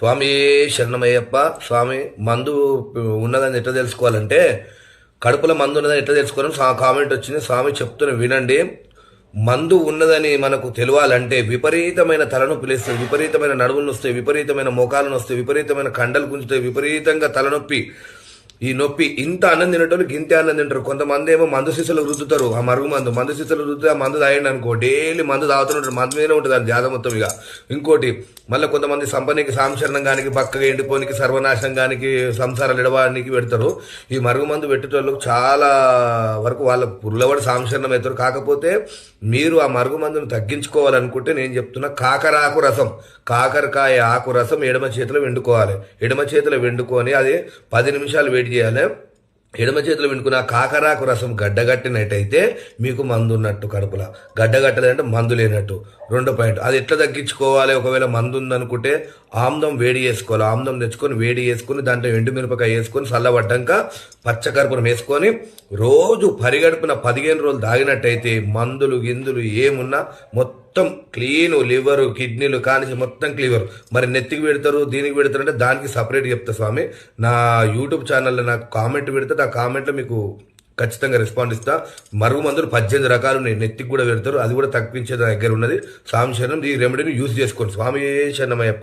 స్వామి శరణమయ్యప్ప. స్వామి మందు ఉన్నదని ఎట్లా తెలుసుకోవాలంటే, కడుపులో మందు ఉన్నదని ఎట్లా తెలుసుకోవాలని కామెంట్ వచ్చింది. స్వామి చెప్తున్న వినండి. మందు ఉన్నదని మనకు తెలియాలంటే విపరీతమైన తలనొప్పి లేస్తుంది, విపరీతమైన నడుములు వస్తాయి, విపరీతమైన మోకాలను వస్తాయి, విపరీతమైన కండలు గుంజుతాయి, విపరీతంగా తలనొప్పి. ఈ నొప్పి ఇంత అన్నం తినేటోళ్ళు ఇంతే అన్నం తింటారు. కొంతమంది ఏమో మందు సీసలు రుద్దుతారు. ఆ మరుగు మందు సీసలు రుద్దుతే ఆ మందు తాగండి అనుకో, డైలీ మందు తాగుతుంటారు. మందు మీదనే ఉంటుంది అది జాత మొత్తం. ఇక ఇంకోటి మళ్ళీ కొంతమంది సంపనికి సాంశరణం గానికి, పక్కగా ఎండిపోనికి, సర్వనాశనం గానికి, సంసారాలు ఎడవానికి పెడతారు. ఈ మరుగు మందు పెట్టేటోళ్ళకు చాలా వరకు వాళ్ళ పుల్లవాడు సాంశరణం అవుతారు. కాకపోతే మీరు ఆ మరుగు మందును తగ్గించుకోవాలనుకుంటే నేను చెప్తున్నా, కాకరాకు రసం, కాకరకాయ ఆకు రసం ఎడమ చేతిలో వండుకోవాలి. ఎడమ చేతిలో వండుకొని అది 10 నిమిషాలు వేడి చేయాలి. ఎడమ చేతిలో వెనుకున్న కాకరాకు రసం గడ్డగట్టినట్టయితే మీకు మందు ఉన్నట్టు. కడుపులో గడ్డగట్టలేదంటే మందు లేనట్టు. 2 పాయింట్. అది ఎట్లా తగ్గించుకోవాలి? ఒకవేళ మందు ఉందనుకుంటే ఆమ్దం వేడి చేసుకోవాలి. ఆమ్దం తెచ్చుకొని వేడి చేసుకొని దాంట్లో ఎండుమిరపకాయ వేసుకొని చల్లబడ్డాక పచ్చకర్పూరం వేసుకొని రోజు పరిగడుపున 15 రోజులు తాగినట్టయితే మందులు గిందులు ఏమున్నా మొత్తం క్లీను. లివరు, కిడ్నీలు కానించి మొత్తం క్లీవర్. మరి నెత్తికి పెడతారు, దీనికి పెడతారు అంటే దానికి సపరేట్ చెప్తా స్వామి. నా యూట్యూబ్ ఛానల్లో నాకు కామెంట్ పెడితే ఆ కామెంట్లో మీకు ఖచ్చితంగా రెస్పాండ్ ఇస్తా. మరుగు మందులు 18 రకాలు ఉన్నాయి, నెత్తికి కూడా పెడతారు. అది కూడా తగ్గించే దగ్గర ఉన్నది. స్వామి శరణం. ఈ రెమెడీని యూజ్ చేసుకోండి. స్వామి శరణమయ్యప్ప.